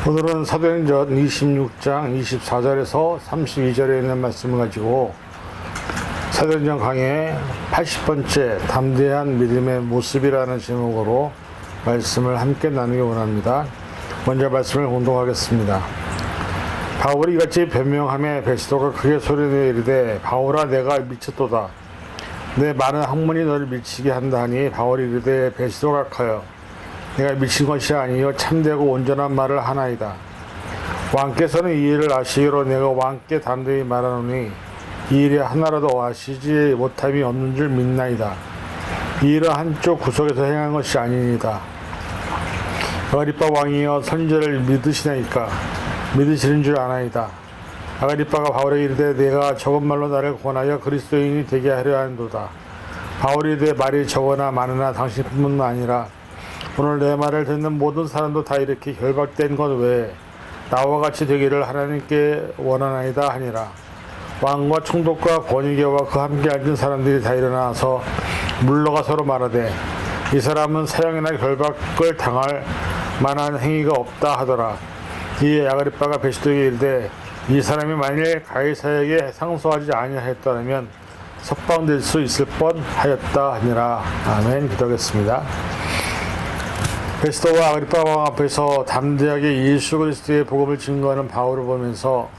오늘은 사도행전 26장 24절에서 32절에 있는 말씀을 가지고 사도행전 강의 80번째 담대한 믿음의 모습이라는 제목으로 말씀을 함께 나누기 원합니다. 먼저 말씀을 공독하겠습니다. 바울이 이같이 변명하며 베스도가 크게 소리내어 이르되 바울아 내가 미쳤도다. 내 많은 학문이 너를 미치게 한다 하니 바울이 이르되 베스도가 커요. 내가 미친 것이 아니요 참되고 온전한 말을 하나이다. 왕께서는 이 일을 아시기로 내가 왕께 담대히 말하노니 이 일에 하나라도 아시지 못함이 없는 줄 믿나이다. 이 일은 한쪽 구석에서 행한 것이 아니니이다. 아그리빠 왕이여 선지자를 믿으시나이까? 믿으시는 줄 아나이다. 아그리빠가 바울에게 이르되 내가 적은 말로 나를 권하여 그리스도인이 되게 하려 하는도다. 바울이 이르되 말이 적으나 많으나 당신뿐만 아니라 오늘 내 말을 듣는 모든 사람도 다 이렇게 결박된 것 외에 나와 같이 되기를 하나님께 원하나이다 하니라. 왕과 총독과 권위계와 그 함께 앉은 사람들이 다 일어나서 물러가 서로 말하되 이 사람은 사형이나 결박을 당할 만한 행위가 없다 하더라. 이에 아그리빠가 베스도에게 이르되 이 사람이 만일 가이사에게 상소하지 아니하였더라면 석방될 수 있을 뻔하였다 하니라. 아멘. 기도하겠습니다. 베스도와 아그리빠 왕 앞에서 담대하게 예수 그리스도의 복음을 증거하는 바울을 보면서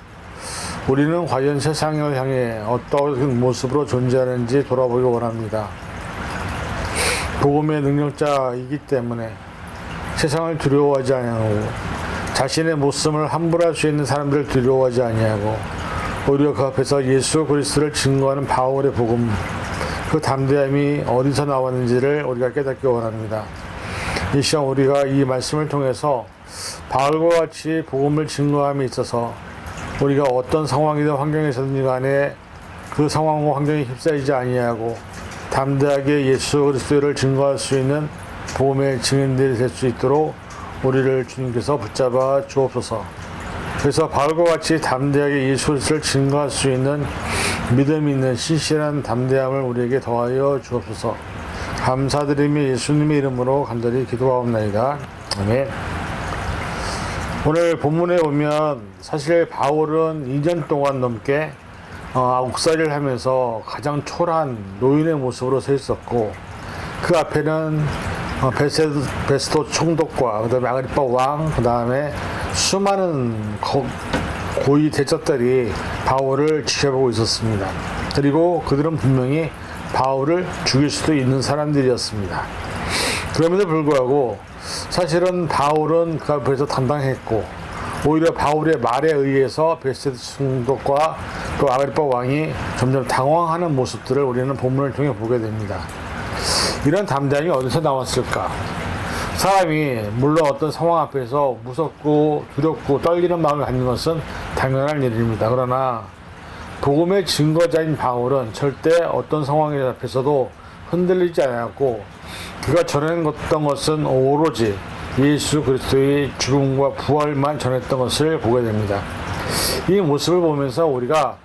우리는 과연 세상을 향해 어떤 모습으로 존재하는지 돌아보기 원합니다. 복음의 능력자이기 때문에 세상을 두려워하지 아니하고 자신의 모습을 함부로할 수 있는 사람들을 두려워하지 아니하고 오히려 그 앞에서 예수 그리스도를 증거하는 바울의 복음, 그 담대함이 어디서 나왔는지를 우리가 깨닫기 원합니다. 이 시간 우리가 이 말씀을 통해서 바울과 같이 복음을 증거함에 있어서 우리가 어떤 상황이든 환경에서든 간에 그 상황과 환경에 휩싸이지 아니하고 담대하게 예수 그리스도를 증거할 수 있는 복음의 증인들이 될 수 있도록 우리를 주님께서 붙잡아 주옵소서. 그래서 바울과 같이 담대하게 예수 그리스도를 증거할 수 있는 믿음 있는 신실한 담대함을 우리에게 더하여 주옵소서. 감사드리며 예수님의 이름으로 간절히 기도하옵나이다. 아멘. 오늘 본문에 보면 사실 바울은 2년 동안 넘게 옥살이를 하면서 가장 초라한 노인의 모습으로 서 있었고 그 앞에는 베스도 총독과 그 다음에 아그리빠 왕, 그 다음에 수많은 고위 대적들이 바울을 지켜보고 있었습니다. 그리고 그들은 분명히 바울을 죽일 수도 있는 사람들이었습니다. 그럼에도 불구하고 사실은 바울은 그 앞에서 당당했고 오히려 바울의 말에 의해서 베스도 총독과 또 아그리빠 왕이 점점 당황하는 모습들을 우리는 본문을 통해 보게 됩니다. 이런 담대함이 어디서 나왔을까? 사람이 물론 어떤 상황 앞에서 무섭고 두렵고 떨리는 마음을 갖는 것은 당연한 일입니다. 그러나 복음의 증거자인 바울은 절대 어떤 상황 앞에서도 흔들리지 않았고 그가 전했던 것은 오로지 예수 그리스도의 죽음과 부활만 전했던 것을 보게 됩니다. 이 모습을 보면서 우리가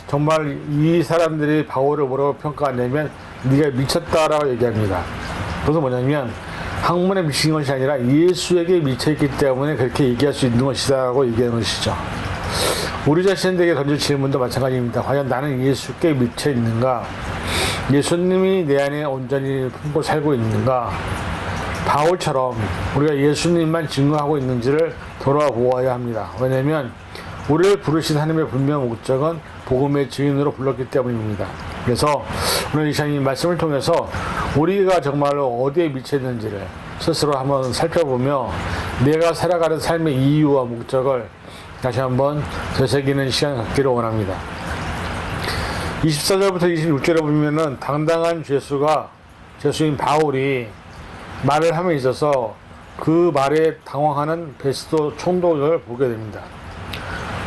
정말 이 사람들이 바울을 뭐라고 평가하냐면 네가 미쳤다라고 얘기합니다. 그래서 뭐냐면 학문에 미친 것이 아니라 예수에게 미쳐있기 때문에 그렇게 얘기할 수 있는 것이다라고 얘기하는 것이죠. 우리 자신에게 던질 질문도 마찬가지입니다. 과연 나는 예수께 미쳐 있는가? 예수님이 내 안에 온전히 품고 살고 있는가? 바울처럼 우리가 예수님만 증거하고 있는지를 돌아보아야 합니다. 왜냐하면 우리를 부르신 하나님의 분명한 목적은 복음의 증인으로 불렀기 때문입니다. 그래서 오늘 이 시간 이 말씀을 통해서 우리가 정말로 어디에 미쳐 있는지를 스스로 한번 살펴보며 내가 살아가는 삶의 이유와 목적을 다시 한번 되새기는 시간 갖기를 원합니다. 24절부터 26절에 보면은 당당한 죄수인 바울이 말을 함에 있어서 그 말에 당황하는 베스도 총독을 보게 됩니다.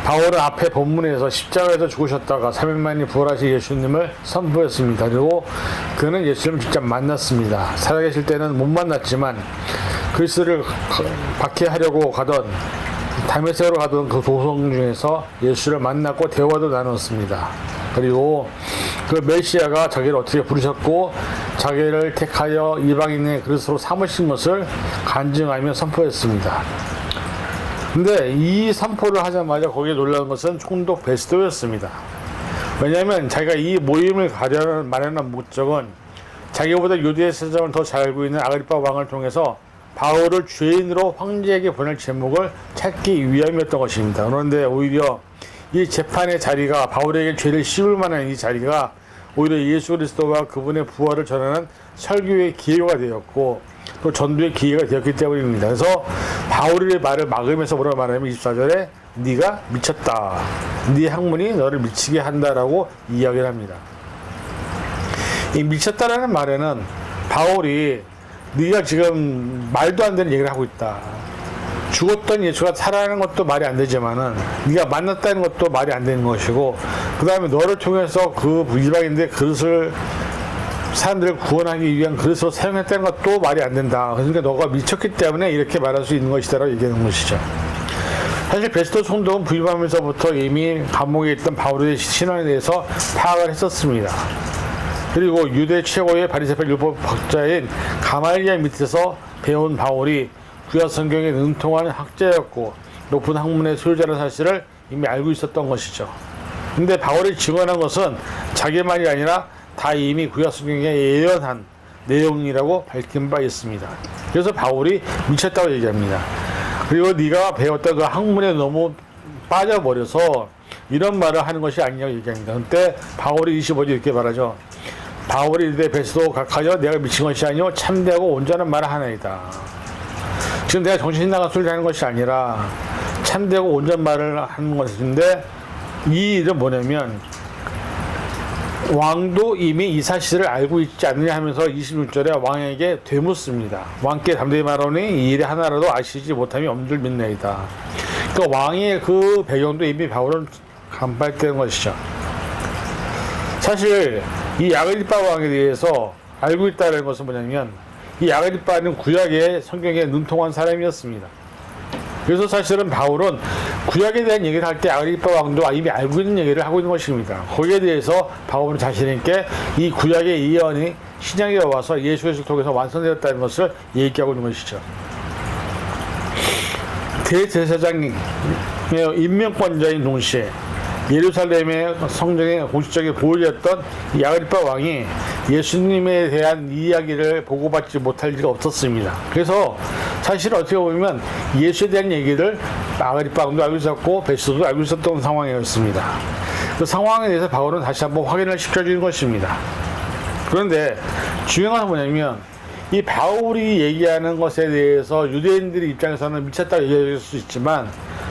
바울은 앞에 본문에서 십자가에서 죽으셨다가 3일 만에 부활하신 예수님을 선포했습니다. 그리고 그는 예수님을 직접 만났습니다. 살아계실 때는 못 만났지만 그리스도를 박해하려고 가던 다메섹으로 가던 그 도성 중에서 예수를 만났고 대화도 나눴습니다. 그리고 그 메시아가 자기를 어떻게 부르셨고 자기를 택하여 이방인의 그리스도로 삼으신 것을 간증하며 선포했습니다. 근데 이 선포를 하자마자 거기에 놀라운 것은 총독 베스도였습니다. 왜냐하면 자기가 이 모임을 가려는 마련한 목적은 자기보다 유대의 세상을 더 잘 알고 있는 아그리파 왕을 통해서 바울을 죄인으로 황제에게 보낼 제목을 찾기 위함이었던 것입니다. 그런데 오히려 이 재판의 자리가 바울에게 죄를 씌울 만한 이 자리가 오히려 예수 그리스도와 그분의 부활을 전하는 설교의 기회가 되었고 또 전도의 기회가 되었기 때문입니다. 그래서 바울의 말을 막으면서 뭐라고 말하냐면 24절에 네가 미쳤다. 네 학문이 너를 미치게 한다라고 이야기를 합니다. 이 미쳤다라는 말에는 바울이 네가 지금 말도 안 되는 얘기를 하고 있다. 죽었던 예수가 살아나는 것도 말이 안 되지만은 네가 만났다는 것도 말이 안 되는 것이고 그 다음에 너를 통해서 그 이방인들의 그릇을 사람들을 구원하기 위한 그릇으로 사용했다는 것도 말이 안 된다. 그러니까 너가 미쳤기 때문에 이렇게 말할 수 있는 것이다라고 얘기하는 것이죠. 사실 베스도 총독은 부임하면서부터 이미 감옥에 있던 바울의 신앙에 대해서 파악을 했었습니다. 그리고 유대 최고의 바리새파 율법 학자인 가말리엘 밑에서 배운 바울이 구약 성경에 능통한 학자였고 높은 학문의 소유자라는 사실을 이미 알고 있었던 것이죠. 근데 바울이 증언한 것은 자기만이 아니라 다 이미 구약 성경에 예언한 내용이라고 밝힌 바 있습니다. 그래서 바울이 미쳤다고 얘기합니다. 그리고 네가 배웠던 그 학문에 너무 빠져버려서 이런 말을 하는 것이 아니냐고 얘기합니다. 그때 바울이 25절 이렇게 말하죠. 바울이 이르되 베스도 각하여 내가 미친 것이 아니요 참되고 온전한 말을 하나이다. 지금 내가 정신 나간 소리를 하는 것이 아니라 참되고 온전한 말을 하는 것인데 이 일은 뭐냐면 왕도 이미 이 사실을 알고 있지 않느냐 하면서 26절에 왕에게 되묻습니다. 왕께 담대히 말하니 이 일의 하나라도 아시지 못함이 엄줄 믿나이다. 그러니까 왕의 그 배경도 이미 바울은 간파했다는 것이죠. 사실 이 아그리파 왕에 대해서 알고 있다는 것은 뭐냐면 이 아그리파는 구약의 성경에 능통한 사람이었습니다. 그래서 사실은 바울은 구약에 대한 얘기를 할 때 아그리파 왕도 이미 알고 있는 얘기를 하고 있는 것입니다. 거기에 대해서 바울은 자신에게 이 구약의 예언이 신약에 와서 예수 그리스도를 통해서 완성되었다는 것을 얘기하고 있는 것이죠. 대제사장의 임명권자인 동시에 예루살렘의 성전의 공식적인 보호자였던 이 아그리파 왕이 예수님에 대한 이야기를 보고받지 못할 리가 없었습니다. 그래서 사실 어떻게 보면 예수에 대한 얘기를 아그리파 왕도 알고 있었고 베스도도 알고 있었던 상황이었습니다. 그 상황에 대해서 바울은 다시 한번 확인을 시켜주는 것입니다. 그런데 중요한 건 뭐냐면 이 바울이 얘기하는 것에 대해서 유대인들의 입장에서는 미쳤다고 얘기할 수 있지만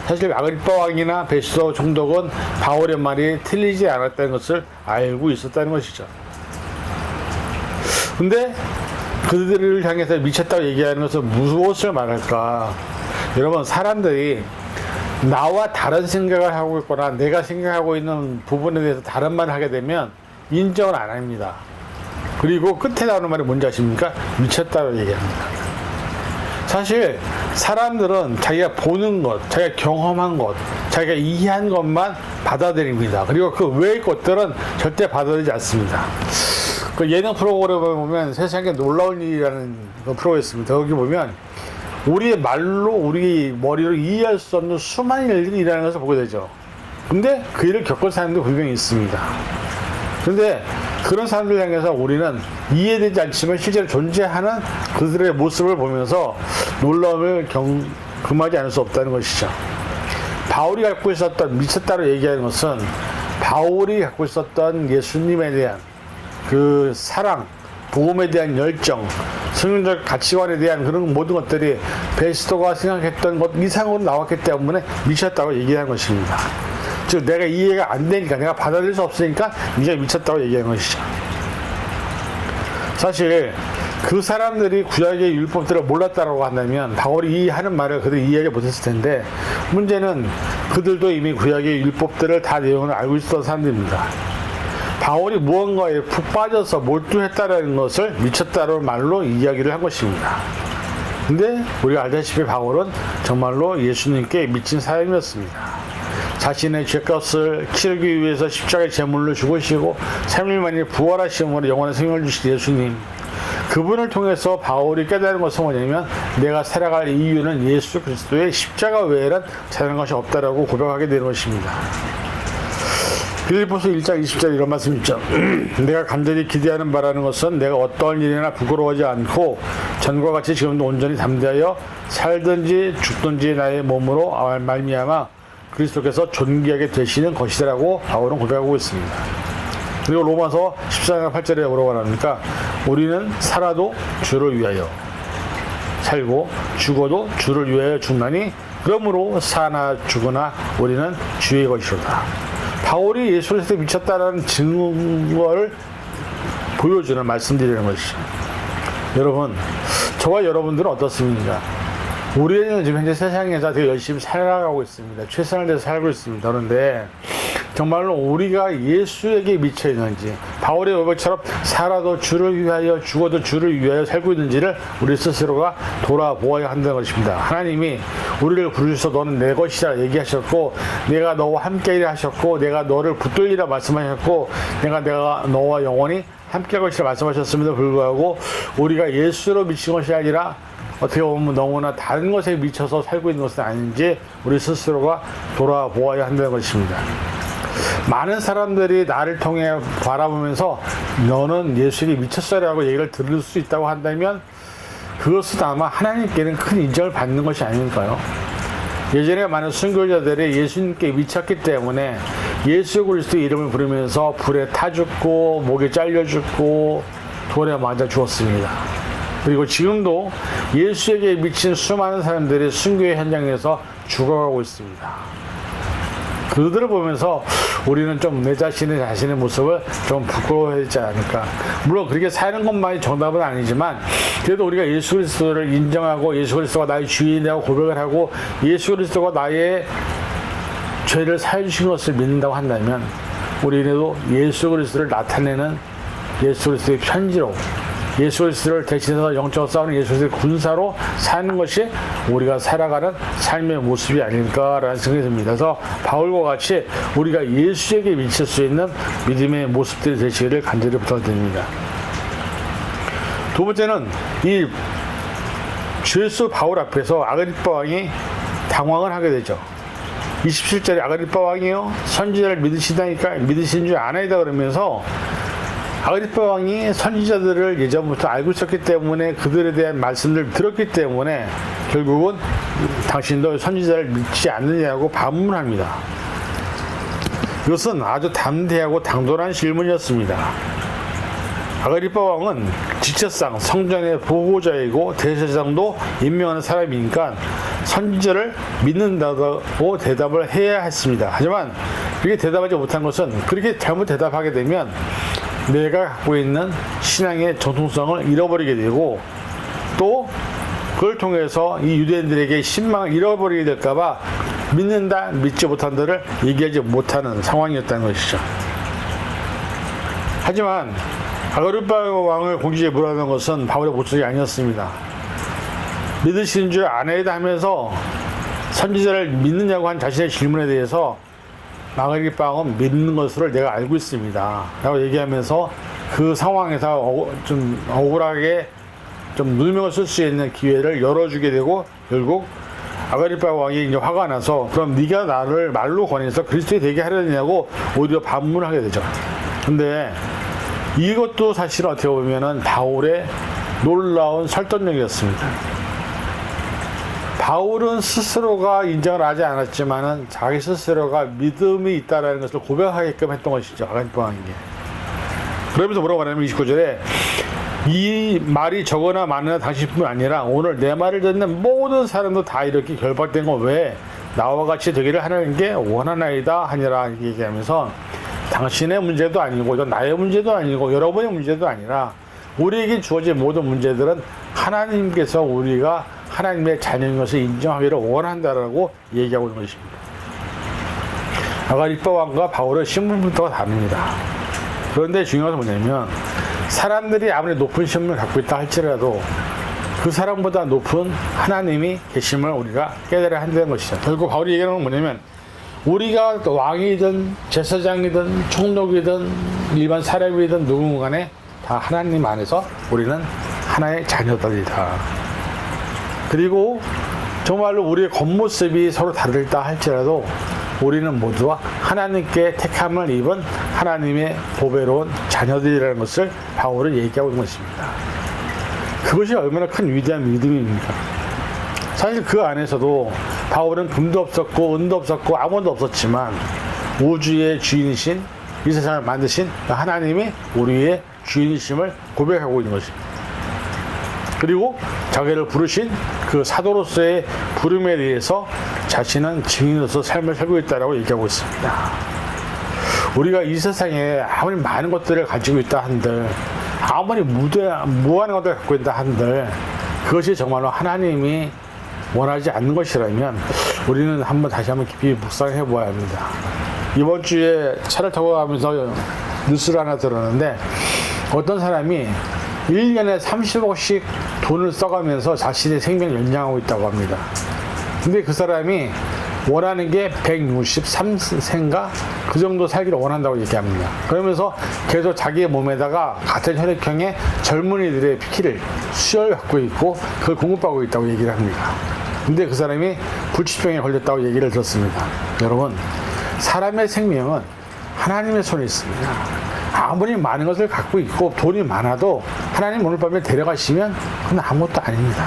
사실 아그리파 왕이나 베스도 총독은 바울의 말이 틀리지 않았다는 것을 알고 있었다는 것이죠. 근데 그들을 향해서 미쳤다고 얘기하는 것은 무엇을 말할까? 여러분, 사람들이 나와 다른 생각을 하고 있거나 내가 생각하고 있는 부분에 대해서 다른 말을 하게 되면 인정을 안 합니다. 그리고 끝에 나오는 말이 뭔지 아십니까? 미쳤다고 얘기합니다. 사실 사람들은 자기가 보는 것, 자기가 경험한 것, 자기가 이해한 것만 받아들입니다. 그리고 그 외의 것들은 절대 받아들이지 않습니다. 그 예능 프로그램을 보면 세상에 놀라운 일이라는 그 프로가 있습니다. 거기 보면 우리의 말로, 우리 머리로 이해할 수 없는 수많은 일들이 일어나는 것을 보게 되죠. 근데 그 일을 겪을 사람도 분명히 있습니다. 근데 그런 사람들 향해서 우리는 이해되지 않지만 실제로 존재하는 그들의 모습을 보면서 놀라움을 금하지 않을 수 없다는 것이죠. 바울이 갖고 있었던 미쳤다로 얘기하는 것은 바울이 갖고 있었던 예수님에 대한 그 사랑, 복음에 대한 열정, 성경적 가치관에 대한 그런 모든 것들이 베스도가 생각했던 것 이상으로 나왔기 때문에 미쳤다고 얘기하는 것입니다. 즉 내가 이해가 안 되니까, 내가 받아들일 수 없으니까 네가 미쳤다고 얘기하는 것이죠. 사실 그 사람들이 구약의 율법들을 몰랐다고 한다면 바울이 하는 말을 그들이 이해하지 못했을 텐데, 문제는 그들도 이미 구약의 율법들을 다 내용을 알고 있었던 사람들입니다. 바울이 무언가에 푹 빠져서 몰두했다는 것을 미쳤다는 말로 이야기를 한 것입니다. 근데 우리가 알다시피 바울은 정말로 예수님께 미친 사람이었습니다. 자신의 죄값을 치르기 위해서 십자가의 제물로 죽으시고 3일 만에 부활하심으로 영원한 생명을 주신 예수님, 그분을 통해서 바울이 깨달은 것은 뭐냐면 내가 살아갈 이유는 예수 그리스도의 십자가 외에는 다른 것이 없다라고 고백하게 되는 것입니다. 빌립보서 1장 20절 이런 말씀이 있죠. 내가 간절히 기대하는 바라는 것은 내가 어떠한 일이나 부끄러워하지 않고 전과 같이 지금도 온전히 담대하여 살든지 죽든지 나의 몸으로 말미암아 그리스도께서 존귀하게 되시는 것이라고 바울은 고백하고 있습니다. 그리고 로마서 14장 8절에 뭐라고 하니까 우리는 살아도 주를 위하여 살고 죽어도 주를 위하여 죽나니 그러므로 사나 죽으나 우리는 주의 것이로다. 바울이 예수 그리스도에 미쳤다는 증거를 보여주는 말씀드리는 것이죠. 여러분, 저와 여러분들은 어떻습니까? 우리는 지금 현재 세상에서 되게 열심히 살아가고 있습니다. 최선을 다해서 살고 있습니다. 그런데 정말로 우리가 예수에게 미쳐 있는지, 바울의 고백처럼 살아도 주를 위하여 죽어도 주를 위하여 살고 있는지를 우리 스스로가 돌아보아야 한다는 것입니다. 하나님이 우리를 부르셔서 너는 내 것이라 얘기하셨고, 내가 너와 함께이라 하셨고, 내가 너를 붙들리라 말씀하셨고, 내가 너와 영원히 함께할 것이라 말씀하셨음에도 불구하고 우리가 예수로 미친 것이 아니라 어떻게 보면 너무나 다른 것에 미쳐서 살고 있는 것은 아닌지 우리 스스로가 돌아보아야 한다는 것입니다. 많은 사람들이 나를 통해 바라보면서 너는 예수에게 미쳤어라고 얘기를 들을 수 있다고 한다면 그것은 아마 하나님께는 큰 인정을 받는 것이 아닐까요? 예전에 많은 순교자들이 예수님께 미쳤기 때문에 예수 그리스도의 이름을 부르면서 불에 타 죽고 목에 잘려 죽고 돌에 맞아 죽었습니다. 그리고 지금도 예수에게 미친 수많은 사람들이 순교의 현장에서 죽어가고 있습니다. 그들을 보면서 우리는 좀 내 자신의 모습을 좀 부끄러워하지 않을까. 물론 그렇게 사는 것만이 정답은 아니지만 그래도 우리가 예수 그리스도를 인정하고 예수 그리스도가 나의 주인이라고 고백을 하고 예수 그리스도가 나의 죄를 사해 주신 것을 믿는다고 한다면 우리도 예수 그리스도를 나타내는 예수 그리스도의 편지로 예수 그리스도를 대신해서 영적으로 싸우는 예수 그리스도의 군사로 사는 것이 우리가 살아가는 삶의 모습이 아닐까라는 생각이 듭니다. 그래서 바울과 같이 우리가 예수에게 미칠 수 있는 믿음의 모습들이 되시기를 간절히 부탁드립니다. 두 번째는 이 죄수 바울 앞에서 아그리빠 왕이 당황을 하게 되죠. 27절에 아그리빠 왕이요 선지자를 믿으신 줄 아나이다 그러면서 아그리빠 왕이 선지자들을 예전부터 알고 있었기 때문에 그들에 대한 말씀을 들었기 때문에 결국은 당신도 선지자를 믿지 않느냐고 반문합니다. 이것은 아주 담대하고 당돌한 질문이었습니다. 아그리빠 왕은 지체상 성전의 보호자이고 대제사장도 임명하는 사람이니까 선지자를 믿는다고 대답을 해야 했습니다. 하지만 그렇게 대답하지 못한 것은 그렇게 잘못 대답하게 되면 내가 갖고 있는 신앙의 정통성을 잃어버리게 되고 또 그걸 통해서 이 유대인들에게 신망을 잃어버리게 될까봐 믿는다 믿지 못한다를 얘기하지 못하는 상황이었다는 것이죠. 하지만 아그리빠 왕을 공주에 물어하는 것은 바울의 목적이 아니었습니다. 믿으시는 줄 아나이다 하면서 선지자를 믿느냐고 한 자신의 질문에 대해서 아그리빠 왕은 믿는 것으로 내가 알고 있습니다 라고 얘기하면서 그 상황에서 좀 억울하게 좀 누명을 쓸 수 있는 기회를 열어주게 되고 결국 아그리빠 왕이 이제 화가 나서 그럼 네가 나를 말로 권해서 그리스도에 되게 하려느냐고 오히려 반문을 하게 되죠. 근데 이것도 사실 어떻게 보면은 바울의 놀라운 설득력이었습니다. 바울은 스스로가 인정을 하지 않았지만은 자기 스스로가 믿음이 있다라는 것을 고백하게끔 했던 것이죠. 아그리빠 왕에게. 그러면서 뭐라고 하냐면 29절에 이 말이 적으나 많으나 당신뿐만 아니라 오늘 내 말을 듣는 모든 사람도 다 이렇게 결박된 거 왜 나와 같이 되기를 하는 게 원하나이다 하니라 얘기하면서 당신의 문제도 아니고 이건 나의 문제도 아니고 여러분의 문제도 아니라 우리에게 주어진 모든 문제들은 하나님께서 우리가 하나님의 자녀인 것을 인정하기를 원한다라고 얘기하고 있는 것입니다. 아그리빠 왕과 바울의 신분부터가 다릅니다. 그런데 중요한 것은 뭐냐면 사람들이 아무리 높은 신분을 갖고 있다 할지라도 그 사람보다 높은 하나님이 계심을 우리가 깨달아야 한다는 것이죠. 결국 바울이 얘기하는 건 뭐냐면 우리가 왕이든 제사장이든 총독이든 일반 사람이든 누군가 간에 다 하나님 안에서 우리는 하나의 자녀들이다. 그리고 정말로 우리의 겉모습이 서로 다르다 할지라도 우리는 모두와 하나님께 택함을 입은 하나님의 보배로운 자녀들이라는 것을 바울은 얘기하고 있는 것입니다. 그것이 얼마나 큰 위대한 믿음입니까? 사실 그 안에서도 바울은 금도 없었고 은도 없었고 아무것도 없었지만 우주의 주인이신 이 세상을 만드신 하나님이 우리의 주인이심을 고백하고 있는 것입니다. 그리고 자기를 부르신 그 사도로서의 부름에 대해서 자신은 증인으로서 삶을 살고 있다고 얘기하고 있습니다. 우리가 이 세상에 아무리 많은 것들을 가지고 있다 한들, 아무리 무한한 것들을 갖고 있다 한들, 그것이 정말로 하나님이 원하지 않는 것이라면 우리는 다시 한번 깊이 묵상해 보아야 합니다. 이번 주에 차를 타고 가면서 뉴스를 하나 들었는데, 어떤 사람이 1년에 30억씩 돈을 써가면서 자신의 생명을 연장하고 있다고 합니다. 근데 그 사람이 원하는 게 163세인가 그 정도 살기를 원한다고 얘기합니다. 그러면서 계속 자기의 몸에다가 같은 혈액형의 젊은이들의 피를 수혈 갖고 있고 그걸 공급하고 있다고 얘기를 합니다. 근데 그 사람이 불치병에 걸렸다고 얘기를 들었습니다. 여러분, 사람의 생명은 하나님의 손에 있습니다. 아무리 많은 것을 갖고 있고 돈이 많아도 하나님 오늘 밤에 데려가시면 그건 아무것도 아닙니다.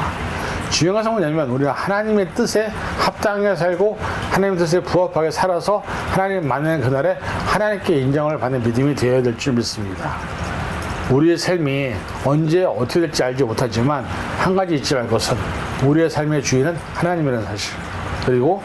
중요한 것은 뭐냐면 우리가 하나님의 뜻에 합당하게 살고 하나님의 뜻에 부합하게 살아서 하나님 만나는 그날에 하나님께 인정을 받는 믿음이 되어야 될 줄 믿습니다. 우리의 삶이 언제 어떻게 될지 알지 못하지만 한 가지 잊지 말 것은 우리의 삶의 주인은 하나님이라는 사실, 그리고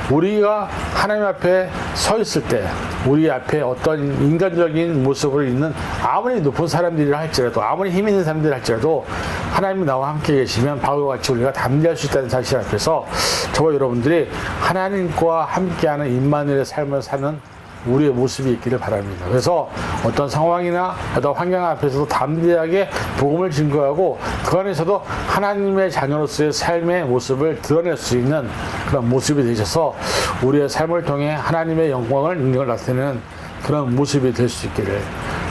우리가 하나님 앞에 서 있을 때 우리 앞에 어떤 인간적인 모습으로 있는 아무리 높은 사람들이라 할지라도, 아무리 힘 있는 사람들이라 할지라도 하나님이 나와 함께 계시면 바울과 같이 우리가 담대할 수 있다는 사실 앞에서 저와 여러분들이 하나님과 함께하는 임마누엘의 삶을 사는 우리의 모습이 있기를 바랍니다. 그래서 어떤 상황이나 어떤 환경 앞에서도 담대하게 복음을 증거하고 그 안에서도 하나님의 자녀로서의 삶의 모습을 드러낼 수 있는 그런 모습이 되셔서 우리의 삶을 통해 하나님의 영광을, 능력을 나타내는 그런 모습이 될 수 있기를.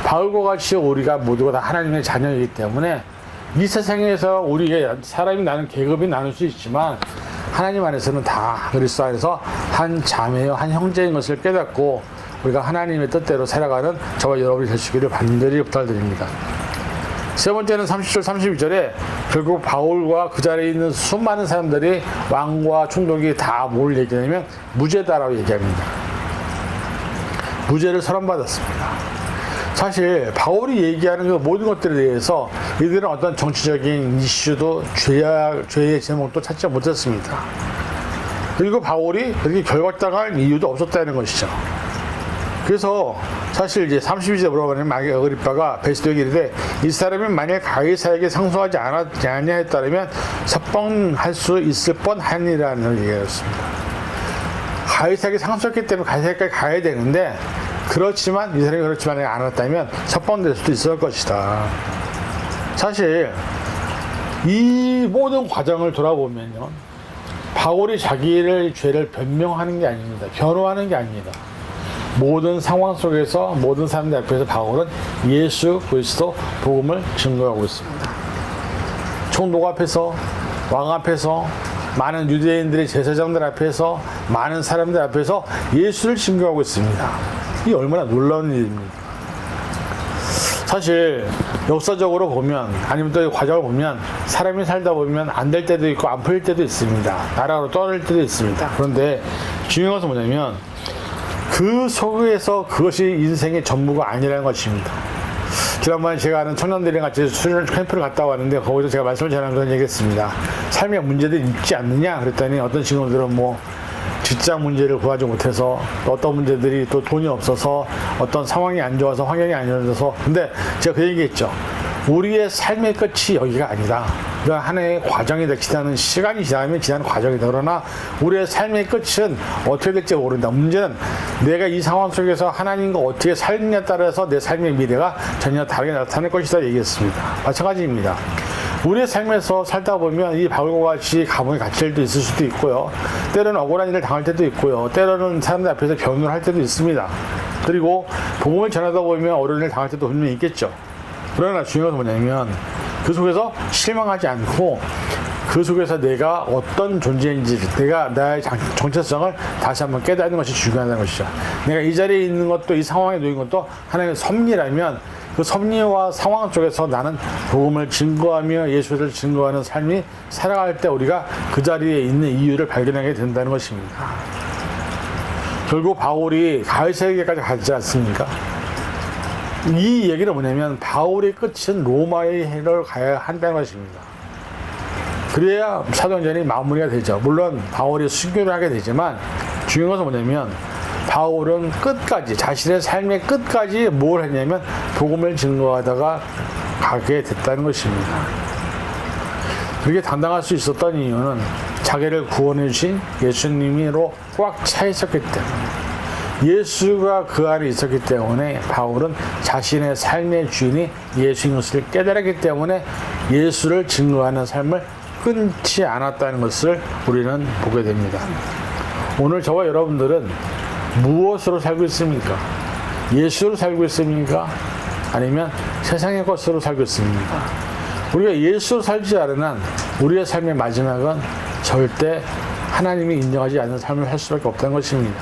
바울과 같이 우리가 모두가 다 하나님의 자녀이기 때문에 이 세상에서 우리의 사람이 나는 계급이 나눌 수 있지만 하나님 안에서는 다 그리스도 안에서 한 자매요 한 형제인 것을 깨닫고 우리가 하나님의 뜻대로 살아가는 저와 여러분이 될 수 있기를 간절히 부탁드립니다. 세 번째는 30절 32절에 결국 바울과 그 자리에 있는 수많은 사람들이 왕과 총독이 다 뭘 얘기하냐면 무죄다라고 얘기합니다. 무죄를 선언받았습니다. 사실 바울이 얘기하는 그 모든 것들에 대해서 이들은 어떤 정치적인 이슈도 죄의 제목도 찾지 못했습니다. 그리고 바울이 그렇게 결박당할 이유도 없었다는 것이죠. 그래서 사실 이제 32절 물어보면 어그리빠가 베스도에게 이르되 이 사람이 만약 가이사에게 상소하지 않았냐 했다면 석방할 수 있을 뻔하니라는 얘기였습니다. 가이사에게 상소했기 때문에 가이사에게까지 가야 되는데, 그렇지만 이 사람이 그렇지만 안 왔다면 석방될 수도 있을 것이다. 사실 이 모든 과정을 돌아보면요, 바울이 자기의 죄를 변명하는 게 아닙니다. 변호하는 게 아닙니다. 모든 상황 속에서 모든 사람들 앞에서 바울은 예수 그리스도 복음을 증거하고 있습니다. 총독 앞에서, 왕 앞에서, 많은 유대인들의 제사장들 앞에서, 많은 사람들 앞에서 예수를 증거하고 있습니다. 이 얼마나 놀라운 일입니까? 사실 역사적으로 보면, 아니면 또 이 과정을 보면 사람이 살다 보면 안 될 때도 있고 안 풀릴 때도 있습니다. 나라로 떠날 때도 있습니다. 그런데 중요한 것은 뭐냐면 그 속에서 그것이 인생의 전부가 아니라는 것입니다. 지난번에 제가 아는 청년들이랑 같이 수련 캠프를 갔다 왔는데 거기서 제가 말씀을 전하면서 얘기했습니다. 삶의 문제들이 있지 않느냐 그랬더니 어떤 친구들은 뭐 직장 문제를 구하지 못해서, 또 어떤 문제들이 또 돈이 없어서, 어떤 상황이 안 좋아서, 환경이 안 좋아서. 근데 제가 그 얘기했죠. 우리의 삶의 끝이 여기가 아니다. 그러니까 하나의 과정이다. 지나는 시간이 지나면 지나는 과정이다. 그러나 우리의 삶의 끝은 어떻게 될지 모른다. 문제는 내가 이 상황 속에서 하나님과 어떻게 살느냐에 따라서 내 삶의 미래가 전혀 다르게 나타날 것이다 얘기했습니다. 마찬가지입니다. 우리의 삶에서 살다 보면 이 바울과 같이 감옥에 갇힐 때도 있을 수도 있고요. 때로는 억울한 일을 당할 때도 있고요. 때로는 사람들 앞에서 변호를 할 때도 있습니다. 그리고 복음을 전하다 보면 어려운 일을 당할 때도 분명히 있겠죠. 그러나 중요한 건 뭐냐면 그 속에서 실망하지 않고 그 속에서 내가 어떤 존재인지 내가 나의 정체성을 다시 한번 깨닫는 것이 중요하다는 것이죠. 내가 이 자리에 있는 것도 이 상황에 놓인 것도 하나님의 섭리라면 그 섭리와 상황 속에서 나는 복음을 증거하며 예수를 증거하는 삶이 살아갈 때 우리가 그 자리에 있는 이유를 발견하게 된다는 것입니다. 결국 바울이 가이사랴에까지 가지 않습니까? 이 얘기는 뭐냐면 바울의 끝은 로마에를 가야 한다는 것입니다. 그래야 사도행전이 마무리가 되죠. 물론 바울이 순교를 하게 되지만 중요한 것은 뭐냐면 바울은 끝까지 자신의 삶의 끝까지 뭘 했냐면 복음을 증거하다가 가게 됐다는 것입니다. 그렇게 당당할 수 있었던 이유는 자기를 구원해 주신 예수님으로 꽉 차 있었기 때문에, 예수가 그 안에 있었기 때문에 바울은 자신의 삶의 주인이 예수인 것을 깨달았기 때문에 예수를 증거하는 삶을 끊지 않았다는 것을 우리는 보게 됩니다. 오늘 저와 여러분들은 무엇으로 살고 있습니까? 예수로 살고 있습니까? 아니면 세상의 것으로 살고 있습니까? 우리가 예수로 살지 않은 한 우리의 삶의 마지막은 절대 하나님이 인정하지 않는 삶을 살 수밖에 없다는 것입니다.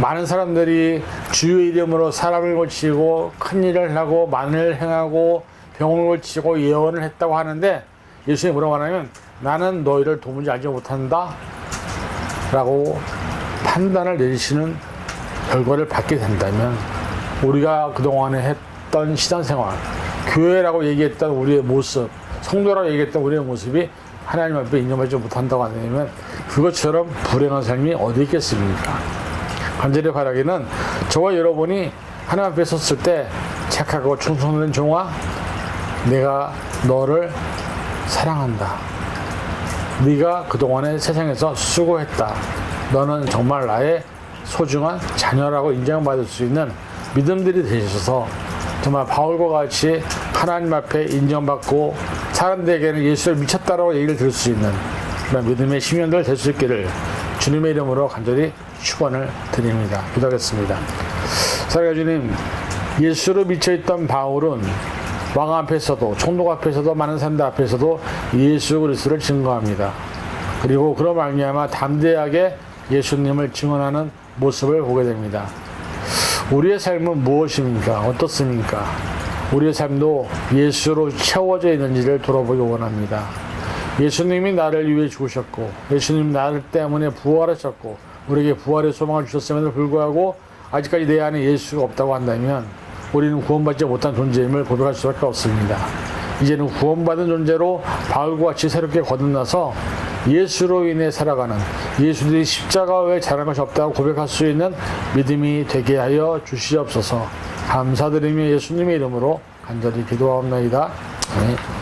많은 사람들이 주의 이름으로 사람을 고치고 큰 일을 하고 만을 행하고 병을 고치고 예언을 했다고 하는데 예수님이 뭐라고 하냐면 나는 너희를 도무지 알지 못한다 라고 판단을 내리시는 결과를 받게 된다면 우리가 그동안에 했던 신앙생활, 교회라고 얘기했던 우리의 모습, 성도라고 얘기했던 우리의 모습이 하나님 앞에 인정받지 못한다고 한다면 그것처럼 불행한 삶이 어디 있겠습니까? 간절히 바라기는 저와 여러분이 하나님 앞에 섰을 때 착하고 충성된 종아, 내가 너를 사랑한다. 네가 그동안에 세상에서 수고했다. 너는 정말 나의 소중한 자녀라고 인정받을 수 있는 믿음들이 되셔서 정말 바울과 같이 하나님 앞에 인정받고 사람들에게는 예수를 미쳤다라고 얘기를 들을 수 있는 그런 믿음의 심연들 될 수 있기를 주님의 이름으로 간절히 축원을 드립니다. 기도하겠습니다. 사랑하는 주님, 예수로 미쳐있던 바울은 왕 앞에서도 총독 앞에서도 많은 사람들 앞에서도 예수 그리스도를 증거합니다. 그리고 그로 말미암아 담대하게 예수님을 증언하는 모습을 보게 됩니다. 우리의 삶은 무엇입니까? 어떻습니까? 우리의 삶도 예수로 채워져 있는지를 돌아보기 원합니다. 예수님이 나를 위해 죽으셨고 예수님이 나를 때문에 부활하셨고 우리에게 부활의 소망을 주셨음에도 불구하고 아직까지 내 안에 예수가 없다고 한다면 우리는 구원받지 못한 존재임을 고백할 수밖에 없습니다. 이제는 구원받은 존재로 바울과 같이 새롭게 거듭나서 예수로 인해 살아가는, 예수들이 십자가 외에 잘한 것이 없다고 고백할 수 있는 믿음이 되게 하여 주시옵소서. 감사드리며 예수님의 이름으로 간절히 기도하옵나이다. 아멘.